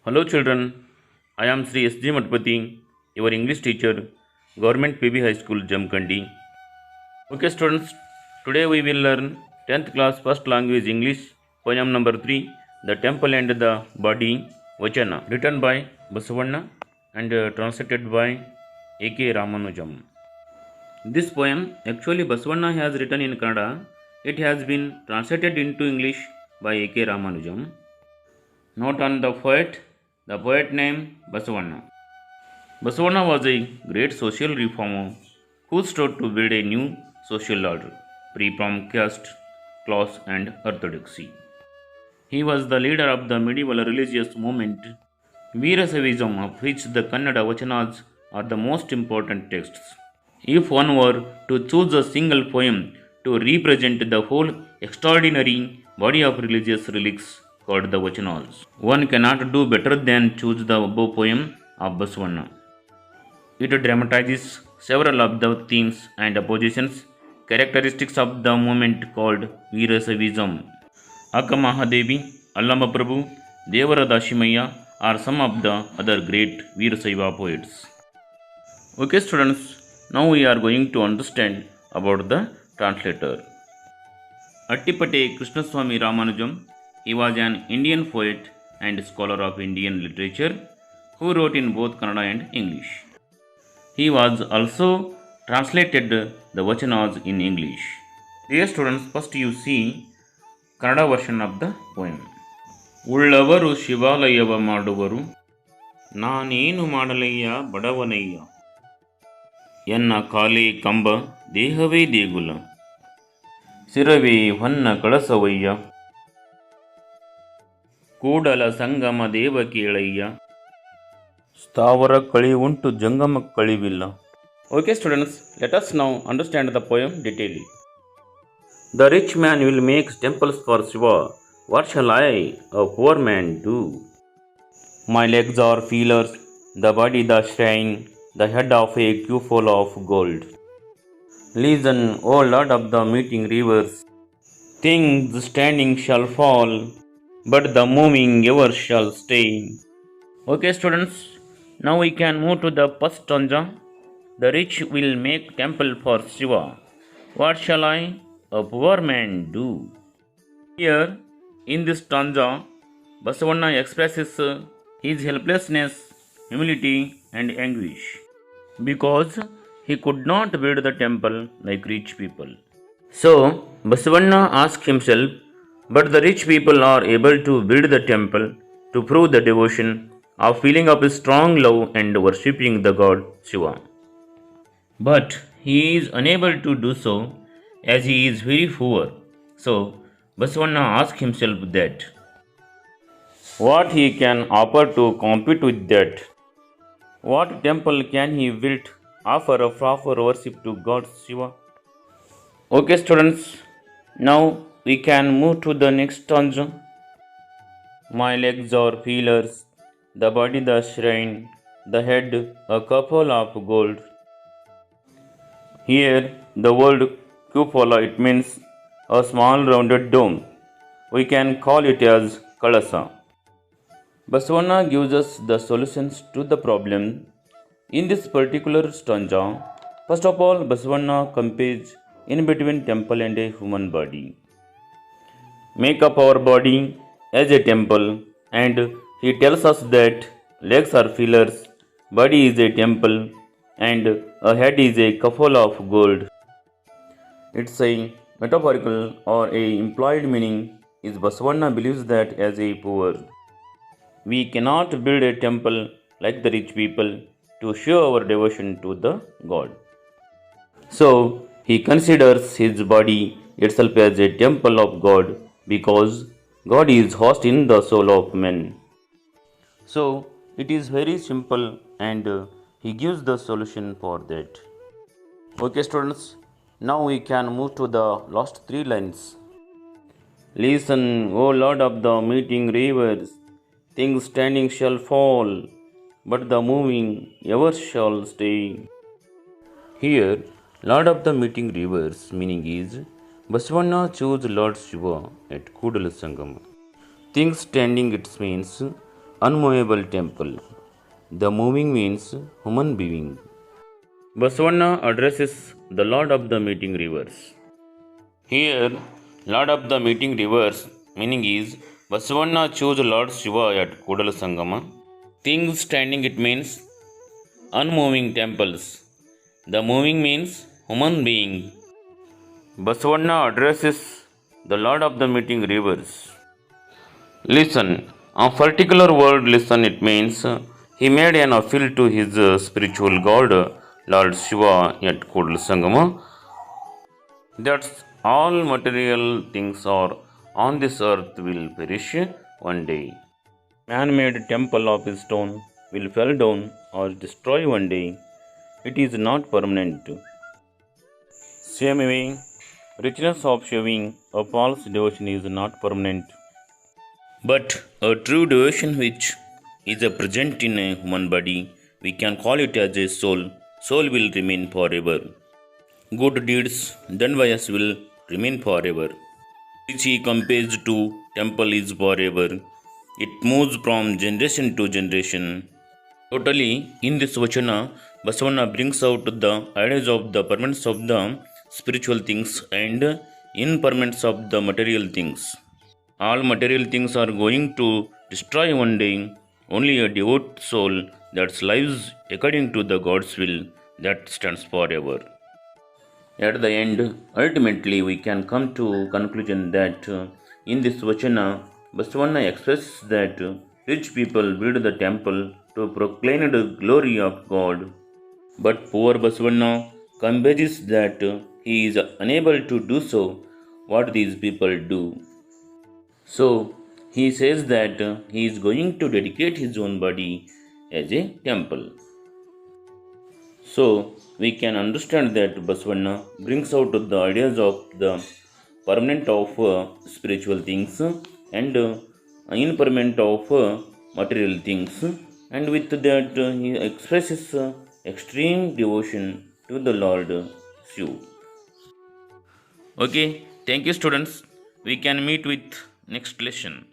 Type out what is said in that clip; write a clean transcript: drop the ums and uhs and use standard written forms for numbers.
Hello children, I am Sri S. G. Mathapati, your English teacher, Government PB High School, Jamkandi. Okay students, today we will learn 10th class first language English, poem number 3, The Temple and the Body, Vachana, written by Basavanna and translated by A.K. Ramanujam. This poem, actually Basavanna has written in Kannada, it has been translated into English by A.K. Ramanujam. Note on the poet name Basavanna. Basavanna was a great social reformer who strove to build a new social order, free from caste, class, and orthodoxy. He was the leader of the medieval religious movement, Veerasaivism, of which the Kannada Vachanas are the most important texts. If one were to choose a single poem to represent the whole extraordinary body of religious relics called the Vachanas, one cannot do better than choose the above poem of Basavanna. It dramatizes several of the themes and oppositions, characteristics of the movement called Veerasaivism. Akka Mahadevi, Allama Prabhu, Devara Dashimaya are some of the other great Veerasaiva poets. Okay students, now we are going to understand about the translator. Attipate Krishnaswamy Ramanujam, he was an Indian poet and scholar of Indian literature who wrote in both Kannada and English. He was also translated the Vachanas in English. Dear students, first you see Kannada version of the poem. ಉಳ್ಳವರು ಶಿವಾಲಯವ ಮಾಡುವರು ನಾನೇನು ಮಾಡಲಯ್ಯ ಬಡವನಯ್ಯ ಎನ್ನ ಕಾಲೇ ಕಂಬ ದೇಹವೇ ದೇಗುಲ ಸಿರವೇ ಹೊನ್ನ ಕಳಸವಯ್ಯ ಕೂಡಲ ಸಂಗಮ ದೇವ ಕೇಳಯ್ಯ ಸ್ಥಾವರ ಕಳಿ ಉಂಟು ಜಂಗಮ ಕಳಿವಿಲ್ಲ. Okay students, let us now understand the poem detailedly. The rich man will make temples for Shiva. What shall I, a poor man, do? My legs are feelers, the body the shrine, the head of a cupful of gold. Listen, O Lord of the meeting rivers, things standing shall fall, but the moving ever shall stay. Okay students, now we can move to the first stanza. The rich will make temple for Shiva. What shall I, a poor man, do? Here, in this stanza, Basavanna expresses his helplessness, humility, and anguish because he could not build the temple like rich people. So, Basavanna asks himself, but the rich people are able to build the temple to prove the devotion of feeling of strong love and worshipping the god Shiva. But he is unable to do so as he is very poor. So, Basavanna asks himself that what he can offer to compete with that. What temple can he build offer a proper worship to God Shiva? Okay students, now we can move to the next stanza. My legs are feelers, the body the shrine, the head a couple of gold. Here the word cupola, it means a small rounded dome. We can call it as Kalasa. Basavanna gives us the solutions to the problem in this particular stanza. First of all, Basavanna compares in between temple and a human body. Make up our body as a temple, and he tells us that legs are feelers, body is a temple, and a head is a couple of gold. It's a metaphorical or a implied meaning is Basavanna believes that as a poor, we cannot build a temple like the rich people to show our devotion to the god. So, he considers his body itself as a temple of God because God is housed in the soul of man. So, it is very simple and he gives the solution for that. Okay students, now we can move to the last three lines. Listen, O Lord of the meeting rivers, things standing shall fall, but the moving ever shall stay. Here, Lord of the meeting rivers meaning is Basavanna chose Lord Shiva at Kudala Sangama. Things standing, it means unmovable temple. The moving means human being. Basavana addresses the Lord of the Meeting Rivers. Here, Lord of the Meeting Rivers meaning is Basavana chose Lord Shiva at Kodala Sangama. Things standing it means unmoving temples. The moving means human being. Basavana addresses the Lord of the Meeting Rivers. Listen. A particular word listen it means he made an appeal to his spiritual god Lord Shiva at Kodal Sangama. That's all material things are on this earth will perish one day. Man-made temple of stone will fall down or destroy one day. It is not permanent. Same way, richness of showing a false devotion is not permanent. But a true devotion which is a present in a human body, we can call it as a soul. Soul will remain forever. Good deeds done by us will remain forever. Which he compares to temple is forever. It moves from generation to generation. Totally, in this Vachana, Basavana brings out the ideas of the permanence of the spiritual things and impermanence of the material things. All material things are going to destroy one day. Only a devout soul that lives according to the God's will that stands forever. At the end, ultimately, we can come to conclusion that in this Vachana, Basavana expresses that rich people build the temple to proclaim the glory of God, but poor Basavana conveys that he is unable to do so what these people do. So, he says that he is going to dedicate his own body as a temple. So, we can understand that Basavana brings out the ideas of the permanent of spiritual things and impermanent of material things, and with that he expresses extreme devotion to the Lord Shiva. Okay, thank you, students. We can meet with next lesson.